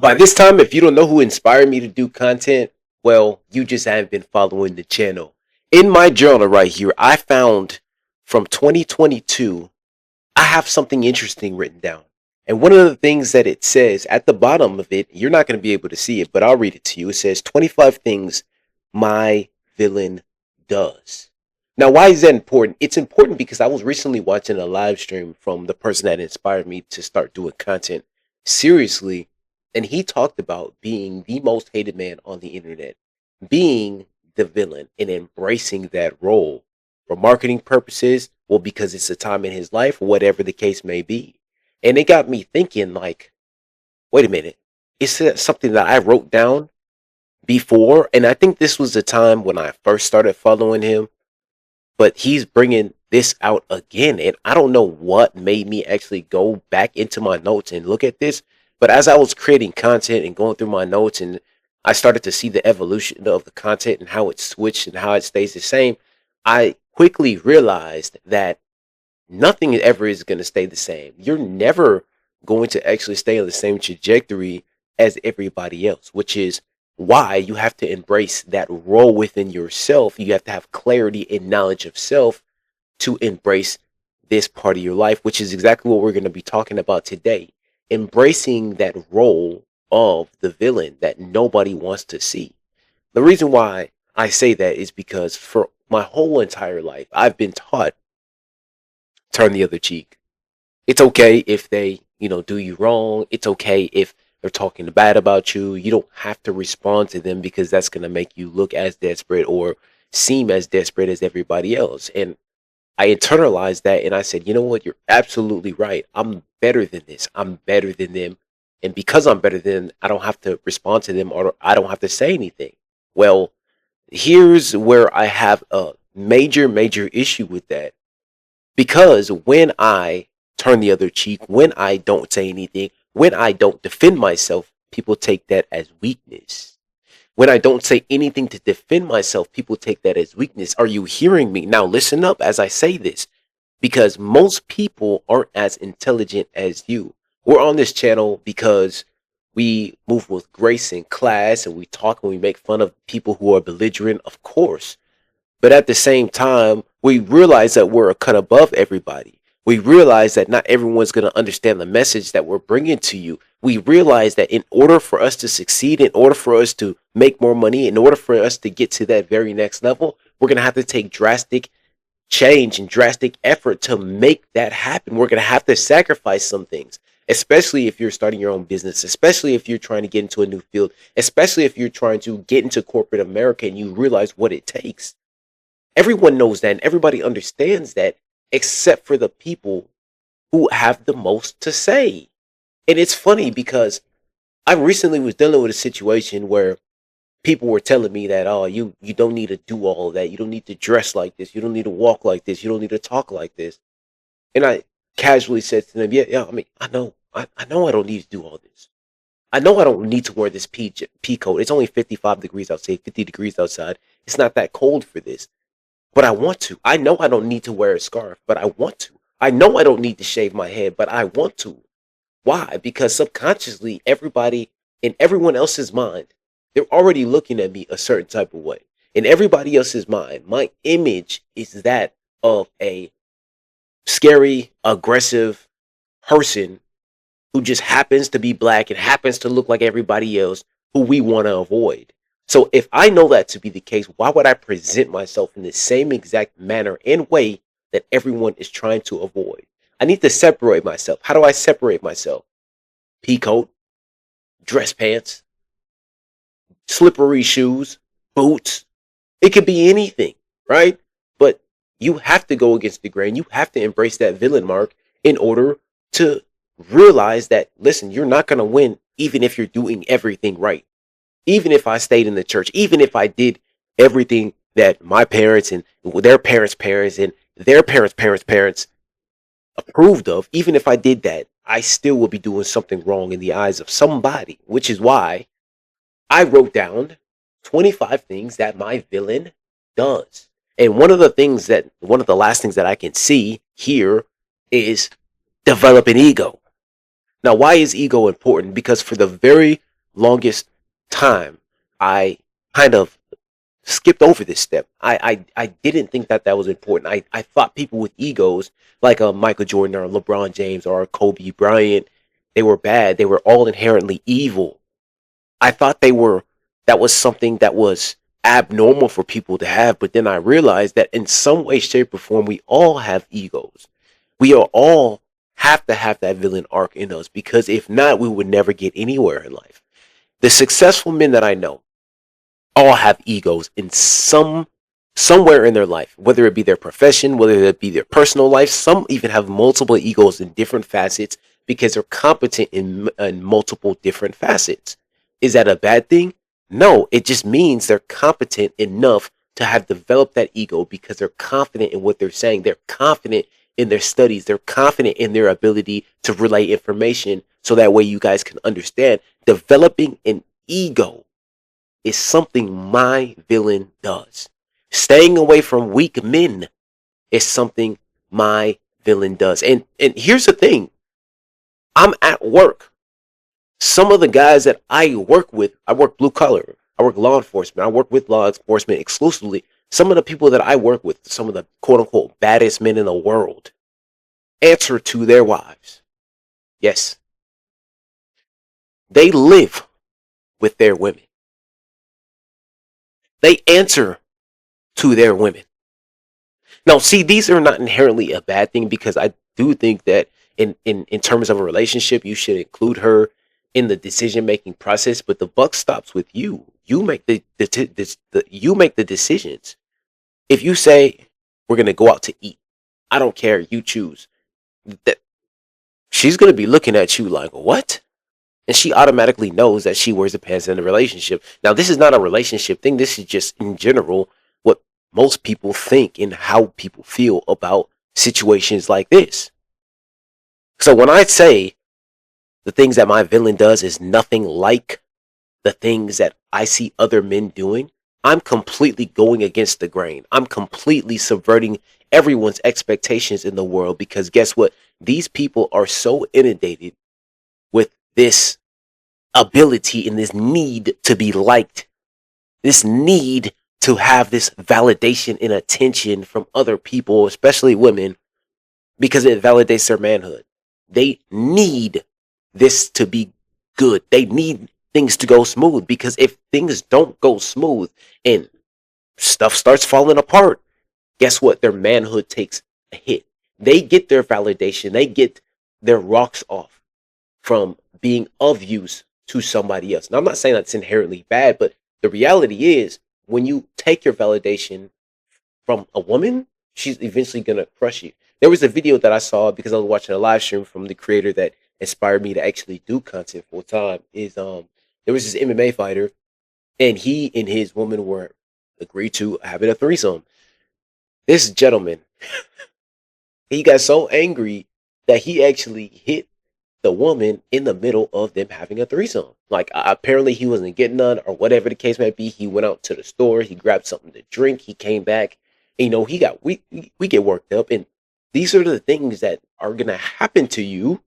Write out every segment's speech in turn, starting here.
By this time, if you don't know who inspired me to do content, well, you just haven't been following the channel. In my journal right here, I found from 2022, I have something interesting written down. And one of the things that it says at the bottom of it, you're not going to be able to see it, but I'll read it to you. It says 25 things my villain does. Now, why is that important? It's important because I was recently watching a live stream from the person that inspired me to start doing content seriously. And he talked about being the most hated man on the internet, being the villain and embracing that role for marketing purposes, well, because it's a time in his life, whatever the case may be. And it got me thinking, like, wait a minute, is that something that I wrote down before? And I think this was the time when I first started following him, but he's bringing this out again. And I don't know what made me actually go back into my notes and look at this. But as I was creating content and going through my notes, and I started to see the evolution of the content and how it switched and how it stays the same, I quickly realized that nothing ever is going to stay the same. You're never going to actually stay on the same trajectory as everybody else, which is why you have to embrace that role within yourself. You have to have clarity and knowledge of self to embrace this part of your life, which is exactly what we're going to be talking about today. Embracing that role of the villain that nobody wants to see. The reason why I say that is because for my whole entire life, I've been taught turn the other cheek. It's okay if they, do you wrong. It's okay if they're talking bad about you. You don't have to respond to them because that's going to make you look as desperate or seem as desperate as everybody else. And I internalized that and I said, you know what? You're absolutely right. I'm better than this. I'm better than them. And because I'm better than them, I don't have to respond to them or I don't have to say anything. Well, here's where I have a major, major issue with that. Because when I turn the other cheek, when I don't say anything, when I don't defend myself, people take that as weakness. When I don't say anything to defend myself, people take that as weakness. Are you hearing me? Now listen up as I say this, because most people aren't as intelligent as you. We're on this channel because we move with grace and class and we talk and we make fun of people who are belligerent, of course. But at the same time, we realize that we're a cut above everybody. We realize that not everyone's going to understand the message that we're bringing to you. We realize that in order for us to succeed, in order for us to make more money, in order for us to get to that very next level, we're going to have to take drastic change and drastic effort to make that happen. We're going to have to sacrifice some things, especially if you're starting your own business, especially if you're trying to get into a new field, especially if you're trying to get into corporate America and you realize what it takes. Everyone knows that and everybody understands that except for the people who have the most to say. And it's funny because I recently was dealing with a situation where people were telling me that, oh, you don't need to do all of that. You don't need to dress like this. You don't need to walk like this. You don't need to talk like this. And I casually said to them, yeah, I mean, I know. I know I don't need to do all this. I know I don't need to wear this pea coat. It's only 55 degrees outside, 50 degrees outside. It's not that cold for this. But I want to. I know I don't need to wear a scarf, but I want to. I know I don't need to shave my head, but I want to. Why? Because subconsciously, everybody in everyone else's mind, they're already looking at me a certain type of way. In everybody else's mind, my image is that of a scary, aggressive person who just happens to be black and happens to look like everybody else who we want to avoid. So if I know that to be the case, why would I present myself in the same exact manner and way that everyone is trying to avoid? I need to separate myself. How do I separate myself? Pea coat, dress pants, slippery shoes, boots. It could be anything, right? But you have to go against the grain. You have to embrace that villain mark in order to realize that, listen, you're not going to win even if you're doing everything right. Even if I stayed in the church, even if I did everything that my parents and their parents' parents and their parents' approved of, even if I did that, I still would be doing something wrong in the eyes of somebody, which is why I wrote down 25 things that my villain does. And one of the last things that I can see here is develop an ego. Now, why is ego important? Because for the very longest time, I kind of skipped over this step. I didn't think that that was important. I thought people with egos like Michael Jordan or LeBron James or Kobe Bryant, they were bad. They were all inherently evil. I thought they were that was something that was abnormal for people to have, but then I realized that in some way, shape, or form, we all have egos. We are all have to have that villain arc in us because if not, we would never get anywhere in life. The successful men that I know all have egos in somewhere in their life, whether it be their profession, whether it be their personal life. Some even have multiple egos in different facets because they're competent in multiple different facets. Is that a bad thing? No, it just means they're competent enough to have developed that ego because they're confident in what they're saying. They're confident in their studies. They're confident in their ability to relay information so that way you guys can understand. Developing an ego is something my villain does. Staying away from weak men is something my villain does. And here's the thing. I'm at work. Some of the guys that I work with, I work blue collar. I work law enforcement. I work with law enforcement exclusively. Some of the people that I work with, some of the quote unquote baddest men in the world, answer to their wives. Yes, they live with their women. They answer to their women. Now, see, these are not inherently a bad thing because I do think that in terms of a relationship, you should include her in the decision making process. But the buck stops with you. You make you make the decisions. If you say we're gonna go out to eat, I don't care. You choose. That she's gonna be looking at you like what? And she automatically knows that she wears the pants in a relationship. Now, this is not a relationship thing. This is just in general what most people think and how people feel about situations like this. So when I say the things that my villain does is nothing like the things that I see other men doing, I'm completely going against the grain. I'm completely subverting everyone's expectations in the world because guess what? These people are so inundated with this ability and this need to be liked, this need to have this validation and attention from other people, especially women, because it validates their manhood. They need this to be good. They need things to go smooth because if things don't go smooth and stuff starts falling apart, guess what? Their manhood takes a hit. They get their validation, they get their rocks off from being of use to somebody else. Now, I'm not saying that's inherently bad, but the reality is when you take your validation from a woman, she's eventually gonna crush you. There was a video that I saw because I was watching a live stream from the creator that inspired me to actually do content full time. Is there was this MMA fighter and he and his woman were agreed to having a threesome. This gentleman, he got so angry that he actually hit the woman in the middle of them having a threesome. Like apparently he wasn't getting none or whatever the case might be. He went out to the store, he grabbed something to drink, he came back. And, you know, he got we get worked up, and these are the things that are gonna happen to you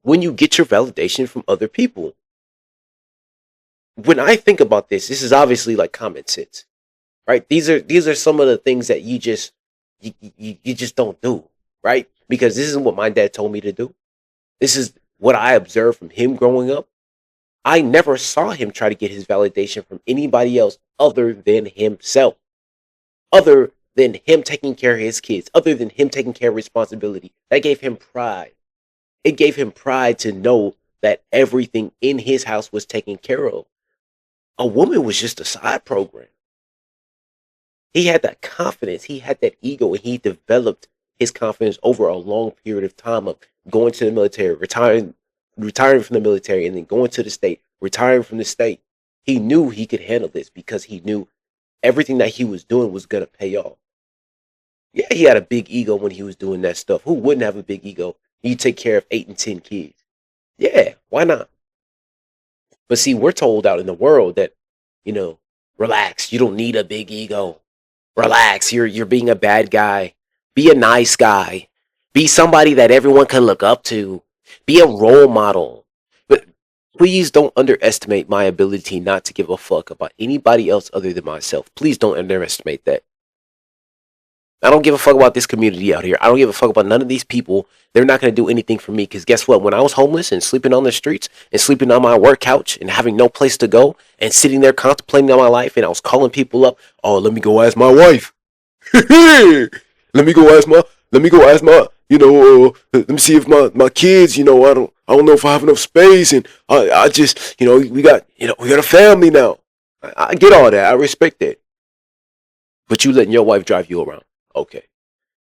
when you get your validation from other people. When I think about this is obviously like common sense, right? These are some of the things that you just don't do, right? Because this is what my dad told me to do. This is what I observed from him growing up. I never saw him try to get his validation from anybody else other than himself, other than him taking care of his kids, other than him taking care of responsibility. That gave him pride. It gave him pride to know that everything in his house was taken care of. A woman was just a side program. He had that confidence, he had that ego, and he developed his confidence over a long period of time of going to the military, retiring from the military, and then going to the state, retiring from the state. He knew he could handle this because he knew everything that he was doing was gonna pay off. Yeah, he had a big ego when he was doing that stuff. Who wouldn't have a big ego? You take care of 8 and 10 kids. Yeah, why not? But see, we're told out in the world that, you know, relax, you don't need a big ego. Relax, you're being a bad guy. Be a nice guy. Be somebody that everyone can look up to. Be a role model. But Please don't underestimate my ability not to give a fuck about anybody else other than myself. Please don't underestimate that. I don't give a fuck about this community out here. I don't give a fuck about none of these people. They're not going to do anything for me because guess what? When I was homeless and sleeping on the streets and sleeping on my work couch and having no place to go and sitting there contemplating on my life and I was calling people up, oh, let me go ask my wife. let me go ask my, let me go ask my, let me see if my kids, I don't know if I have enough space and I just, we got a family now. I get all that. I respect that. But you letting your wife drive you around. Okay.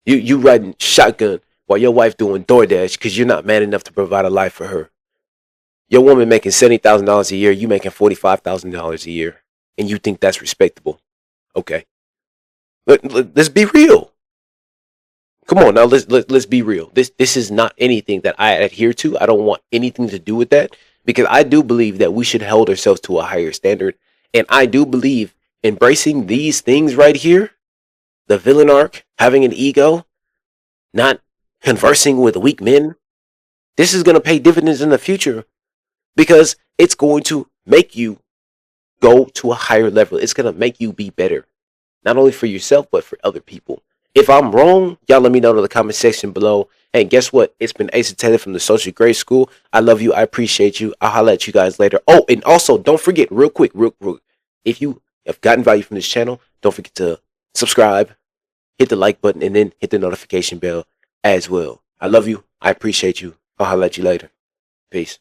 You riding shotgun while your wife doing DoorDash because you're not man enough to provide a life for her. Your woman making $70,000 a year, you making $45,000 a year, and you think that's respectable. Okay. Let's be real. Come on now, let's be real. This is not anything that I adhere to. I don't want anything to do with that because I do believe that we should hold ourselves to a higher standard, and I do believe embracing these things right here, the villain arc, having an ego, not conversing with weak men, this is going to pay dividends in the future because it's going to make you go to a higher level. It's going to make you be better, not only for yourself, but for other people. If I'm wrong, y'all let me know in the comment section below. Hey, guess what? It's been Ace Attendant from the Social Grade School. I love you. I appreciate you. I'll holler at you guys later. Oh, and also, don't forget, real quick, if you have gotten value from this channel, don't forget to subscribe, hit the like button, and then hit the notification bell as well. I love you. I appreciate you. I'll holler at you later. Peace.